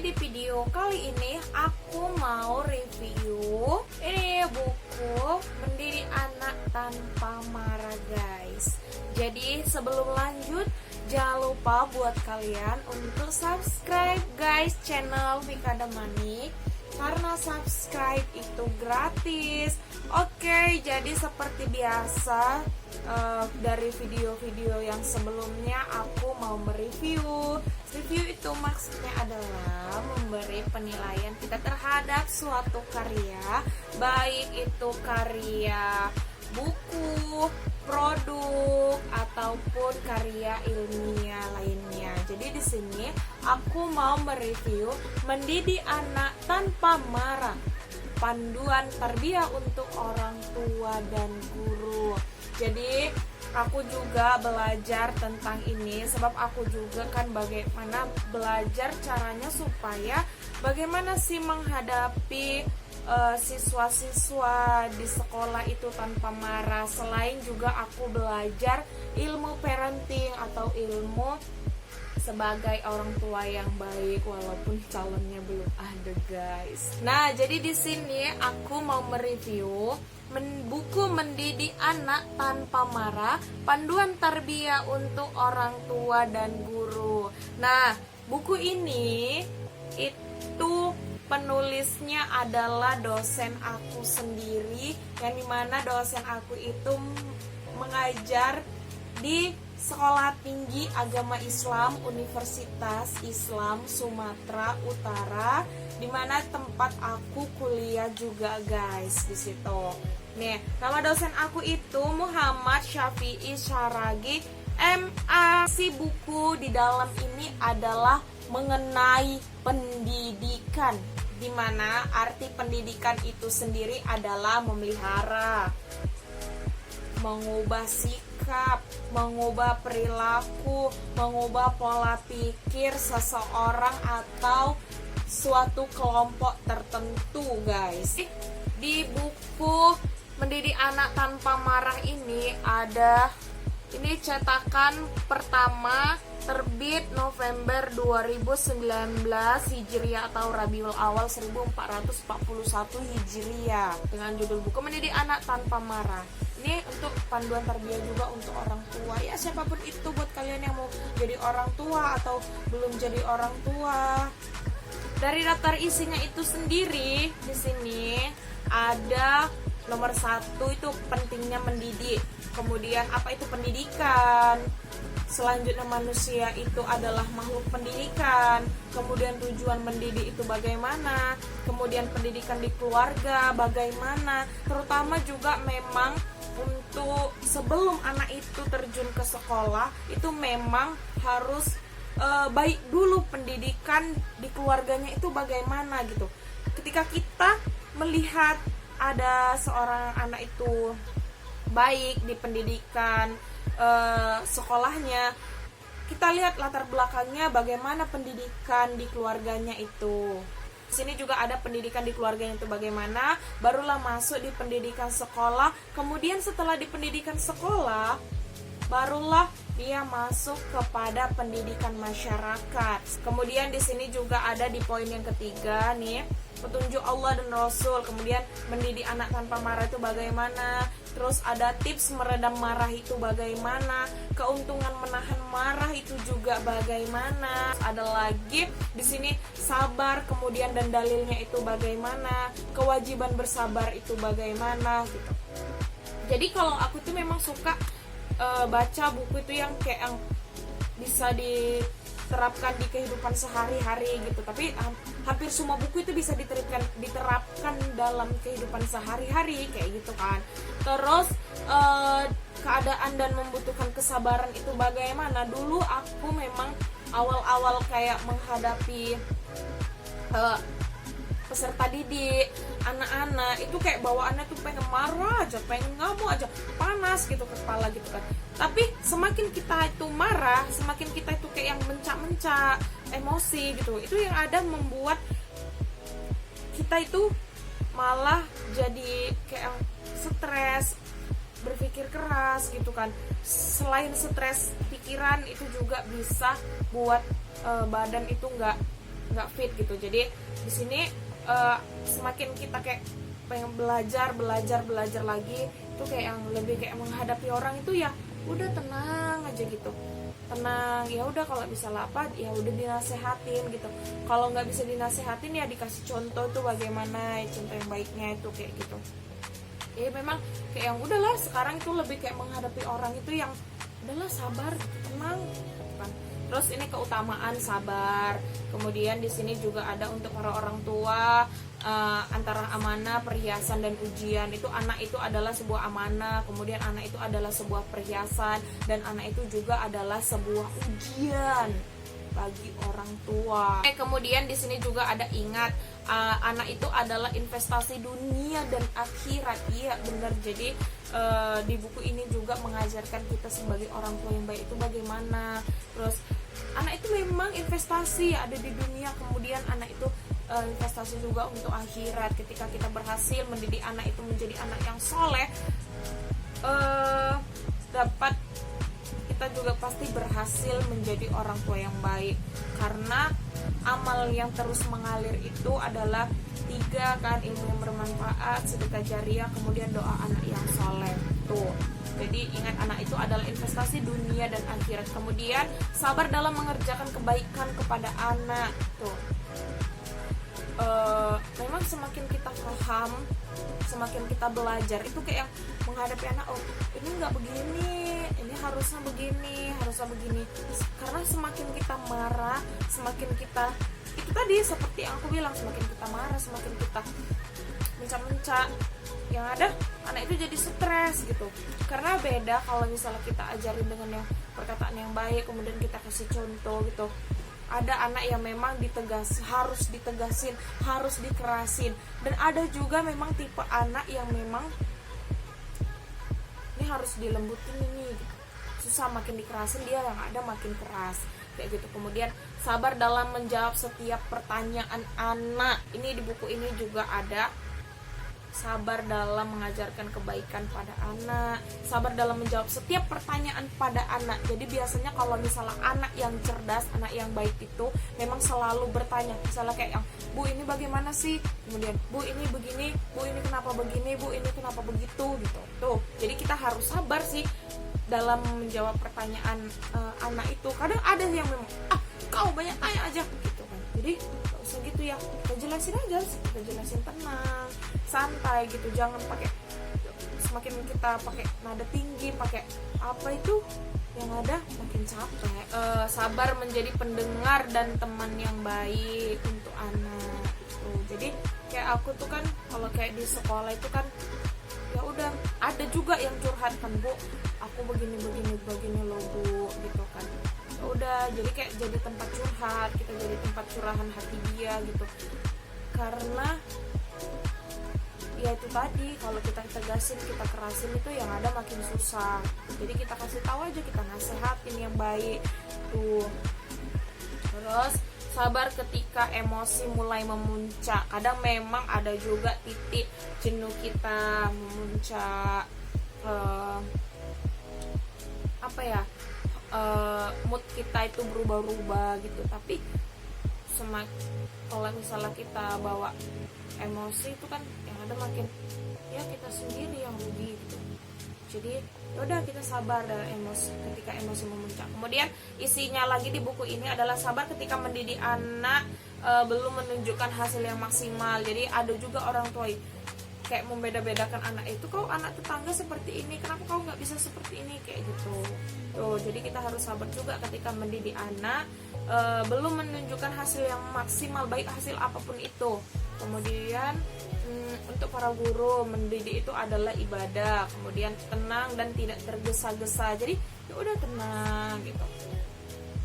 di video kali ini aku mau review ini buku Mendidik Anak Tanpa Marah, guys. Jadi sebelum lanjut, jangan lupa buat kalian untuk subscribe, guys, channel Vika Demanik, karena subscribe itu gratis. Oke, jadi seperti biasa, dari video-video yang sebelumnya aku mau mereview. Review itu maksudnya adalah memberi penilaian kita terhadap suatu karya, baik itu karya buku, produk, ataupun karya ilmiah lainnya. Jadi di sini aku mau mereview Mendidik Anak Tanpa Marah, panduan tarbiyah untuk orang tua dan guru. Jadi aku juga belajar tentang ini, sebab aku juga kan bagaimana belajar caranya supaya bagaimana sih menghadapi siswa-siswa di sekolah itu tanpa marah. Selain juga aku belajar ilmu parenting atau ilmu sebagai orang tua yang baik, walaupun calonnya belum ada, guys. Nah, jadi di sini aku mau mereview buku Mendidik Anak Tanpa Marah, panduan tarbiyah untuk orang tua dan guru. Nah, buku ini itu penulisnya adalah dosen aku sendiri, yang dimana dosen aku itu mengajar di Sekolah Tinggi Agama Islam Universitas Islam Sumatera Utara, dimana tempat aku kuliah juga, guys, di situ. Nih, nama dosen aku itu Muhammad Syafi'i Syaragi, MA. Si buku di dalam ini adalah mengenai pendidikan, dimana arti pendidikan itu sendiri adalah memelihara, mengubah sikap, mengubah perilaku, mengubah pola pikir seseorang atau suatu kelompok tertentu, guys. Di buku Mendidik Anak Tanpa Marah ini ada, ini cetakan pertama, terbit November 2019 Hijriah atau Rabiul Awal 1441 Hijriah, dengan judul buku Mendidik Anak Tanpa Marah. Ini untuk panduan tarbiyah juga untuk orang tua, ya siapapun itu, buat kalian yang mau jadi orang tua atau belum jadi orang tua. Dari daftar isinya itu sendiri, di sini ada nomor 1 itu pentingnya mendidik. Kemudian apa itu pendidikan? Selanjutnya manusia itu adalah makhluk pendidikan. Kemudian tujuan mendidik itu bagaimana? Kemudian pendidikan di keluarga bagaimana? Terutama juga memang untuk sebelum anak itu terjun ke sekolah, itu memang harus baik dulu pendidikan di keluarganya itu bagaimana gitu. Ketika kita melihat ada seorang anak itu baik di pendidikan sekolahnya, kita lihat latar belakangnya bagaimana pendidikan di keluarganya itu. Di sini juga ada pendidikan di keluarganya itu bagaimana, barulah masuk di pendidikan sekolah. Kemudian setelah di pendidikan sekolah, barulah dia masuk kepada pendidikan masyarakat. Kemudian di sini juga ada di poin yang ketiga nih, petunjuk Allah dan Rasul. Kemudian mendidik anak tanpa marah itu bagaimana? Terus ada tips meredam marah itu bagaimana? Keuntungan menahan marah itu juga bagaimana? Ada lagi di sini sabar, kemudian dan dalilnya itu bagaimana? Kewajiban bersabar itu bagaimana gitu. Jadi kalau aku tuh memang suka baca buku itu yang kayak yang bisa diterapkan di kehidupan sehari-hari gitu. Tapi hampir semua buku itu bisa diterapkan dalam kehidupan sehari-hari kayak gitu kan. Terus keadaan dan membutuhkan kesabaran itu bagaimana? Dulu aku memang awal-awal kayak menghadapi peserta didik, anak-anak itu kayak bawaannya tuh pengen marah aja, pengen ngamuk aja, panas gitu kepala gitu kan. Tapi semakin kita itu marah, semakin kita itu kayak yang mencak-mencak emosi gitu, itu yang ada membuat kita itu malah jadi kayak stres, berpikir keras gitu kan. Selain stres pikiran, itu juga bisa buat badan itu nggak nggak fit gitu. Jadi di sini semakin kita kayak pengen belajar lagi, itu kayak yang lebih kayak menghadapi orang itu ya udah tenang aja gitu, tenang, ya udah kalau misalnya apa ya udah dinasehatin gitu. Kalau nggak bisa dinasehatin ya dikasih contoh tuh bagaimana contoh yang baiknya itu kayak gitu. Ya memang kayak yang udahlah sekarang itu lebih kayak menghadapi orang itu yang udahlah sabar, tenang kan. Terus ini keutamaan sabar. Kemudian di sini juga ada untuk para orang tua, antara amanah, perhiasan dan ujian. Itu anak itu adalah sebuah amanah, kemudian anak itu adalah sebuah perhiasan, dan anak itu juga adalah sebuah ujian bagi orang tua. Kemudian di sini juga ada ingat, anak itu adalah investasi dunia dan akhirat. Iya benar. Jadi di buku ini juga mengajarkan kita sebagai orang tua yang baik itu bagaimana. Terus anak itu memang investasi ada di dunia, kemudian anak itu investasi juga untuk akhirat. Ketika kita berhasil mendidik anak itu menjadi anak yang soleh, dapat kita juga pasti berhasil menjadi orang tua yang baik. Karena amal yang terus mengalir itu adalah 3 kan, ilmu yang bermanfaat, sedekah jariah, kemudian doa anak yang soleh tuh. Jadi ingat, anak itu adalah investasi dunia dan akhirat. Kemudian sabar dalam mengerjakan kebaikan kepada anak tuh. Memang semakin kita paham, semakin kita belajar itu kayak yang menghadapi anak, oh ini nggak begini, ini harusnya begini, harusnya begini. Karena semakin kita marah, semakin kita itu tadi seperti yang aku bilang, semakin kita marah, semakin kita mencak-mencak, yang ada anak itu jadi stres gitu. Karena beda kalau misalnya kita ajarin dengan yang perkataan yang baik, kemudian kita kasih contoh gitu. Ada anak yang memang harus ditegasin, harus dikerasin, dan ada juga memang tipe anak yang memang ini harus dilembutin ini gitu. Susah, makin dikerasin dia yang ada makin keras kayak gitu. Kemudian sabar dalam menjawab setiap pertanyaan anak. Ini di buku ini juga ada sabar dalam mengajarkan kebaikan pada anak, sabar dalam menjawab setiap pertanyaan pada anak. Jadi biasanya kalau misalnya anak yang cerdas, anak yang baik itu memang selalu bertanya. Misalnya kayak yang, Bu ini bagaimana sih? Kemudian, Bu ini begini, Bu ini kenapa begini, Bu ini kenapa begitu gitu. Tuh, jadi kita harus sabar sih dalam menjawab pertanyaan anak itu. Kadang ada yang memang, kau banyak tanya aja gitu kan. Jadi gak usah gitu ya, kita jelasin aja, kita jelasin tenang, santai gitu. Jangan pakai, semakin kita pakai nada tinggi, pakai apa itu, yang ada makin capek. Sabar menjadi pendengar dan teman yang baik untuk anak tuh. Jadi kayak aku tuh kan kalau kayak di sekolah itu kan ya udah ada juga yang curhat kan, Bu aku begini loh Bu gitu kan. Ya udah, jadi kayak jadi tempat curhat, kita jadi tempat curahan hati dia gitu. Karena ya itu tadi, kalau kita tegasin, kita kerasin itu yang ada makin susah. Jadi kita kasih tahu aja, kita nasehatin yang baik tuh. Terus sabar ketika emosi mulai memuncak. Kadang memang ada juga titik jenuh kita memuncak, mood kita itu berubah-ubah gitu. Tapi kalau misalnya kita bawa emosi itu kan yang ada makin ya kita sendiri yang rugi gitu. Jadi yaudah, kita sabar dalam emosi ketika emosi memuncak. Kemudian isinya lagi di buku ini adalah sabar ketika mendidik anak belum menunjukkan hasil yang maksimal. Jadi ada juga orang tua kayak membeda-bedakan anak itu, kau anak tetangga seperti ini, kenapa kau nggak bisa seperti ini, kayak gitu. Tuh, jadi kita harus sabar juga ketika mendidik anak belum menunjukkan hasil yang maksimal, baik hasil apapun itu. Kemudian untuk para guru, mendidik itu adalah ibadah. Kemudian tenang dan tidak tergesa-gesa. Jadi ya udah tenang gitu.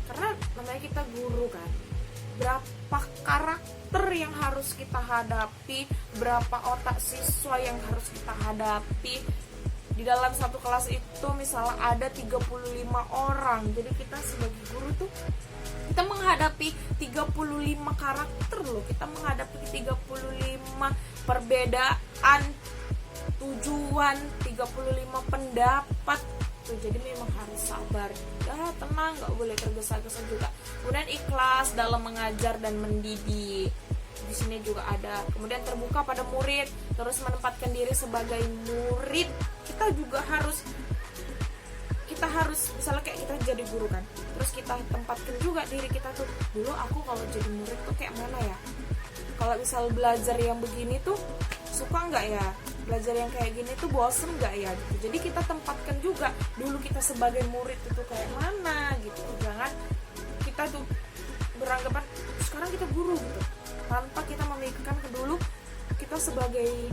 Karena namanya kita guru kan. Berapa karakter yang harus kita hadapi, berapa otak siswa yang harus kita hadapi. Di dalam satu kelas itu misalnya ada 35 orang. Jadi kita sebagai guru tuh kita menghadapi 35 karakter loh. Kita menghadapi 35 perbedaan tujuan, 35 pendapat gitu. Jadi memang harus sabar, ya tenang, nggak boleh tergesa-gesa juga. Kemudian ikhlas dalam mengajar dan mendidik, di sini juga ada. Kemudian terbuka pada murid, terus menempatkan diri sebagai murid. Kita juga harus misalnya kayak kita jadi guru kan, terus kita tempatkan juga diri kita tuh, dulu aku kalau jadi murid tuh kayak mana ya, kalau misal belajar yang begini tuh suka nggak ya, belajar yang kayak gini tuh bosen nggak ya gitu. Jadi kita tempatkan juga dulu kita sebagai murid itu kayak mana gitu. Jangan kita tuh beranggapan sekarang kita guru gitu, tanpa kita memikirkan ke dulu kita sebagai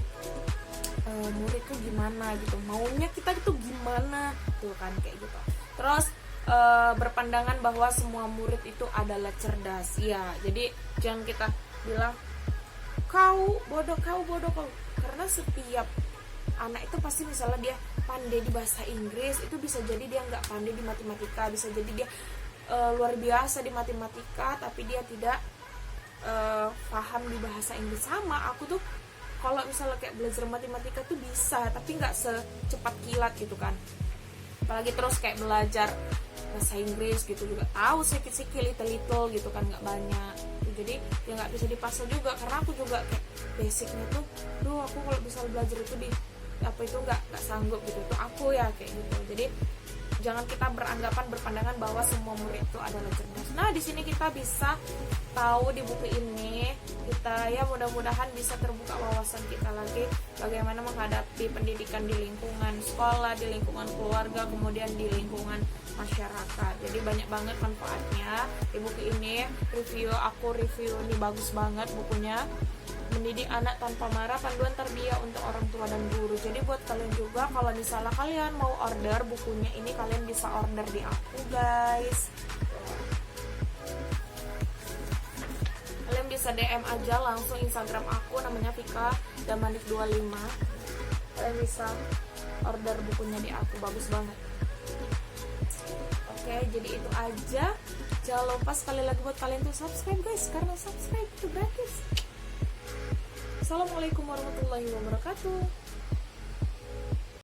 murid tuh gimana gitu, maunya kita itu gimana tuh kan, kayak gitu. Terus berpandangan bahwa semua murid itu adalah cerdas ya. Jadi jangan kita bilang kau bodoh, karena setiap anak itu pasti misalnya dia pandai di bahasa Inggris, itu bisa jadi dia nggak pandai di matematika, bisa jadi dia luar biasa di matematika tapi dia tidak paham di bahasa Inggris. Sama aku tuh kalau misalnya kayak belajar matematika tuh bisa, tapi nggak secepat kilat gitu kan. Apalagi terus kayak belajar bahasa Inggris gitu juga tahu sedikit-sedikit, little gitu kan, nggak banyak. Jadi ya nggak bisa dipaksa juga, karena aku juga kayak basicnya tuh, aku kalau bisa belajar itu di apa itu nggak sanggup gitu. Itu aku ya kayak gitu. Jadi jangan kita berpandangan bahwa semua murid itu adalah cerdas. Nah, di sini kita bisa tahu di buku ini, kita ya mudah-mudahan bisa terbuka wawasan kita lagi bagaimana menghadapi pendidikan di lingkungan sekolah, di lingkungan keluarga, kemudian di lingkungan masyarakat. Jadi banyak banget manfaatnya di buku ini. Aku review ini bagus banget bukunya. Mendidik Anak Tanpa Marah, Panduan Tarbiyah untuk Orang Tua dan Guru. Jadi buat kalian juga kalau misalnya kalian mau order bukunya ini, kalian bisa order di aku guys. Kalian bisa DM aja langsung Instagram aku, namanya Vika Damanik 25. Kalian bisa order bukunya di aku, bagus banget. Oke, jadi itu aja. Jangan lupa sekali lagi buat kalian tuh subscribe guys, karena subscribe itu gratis. Assalamualaikum warahmatullahi wabarakatuh.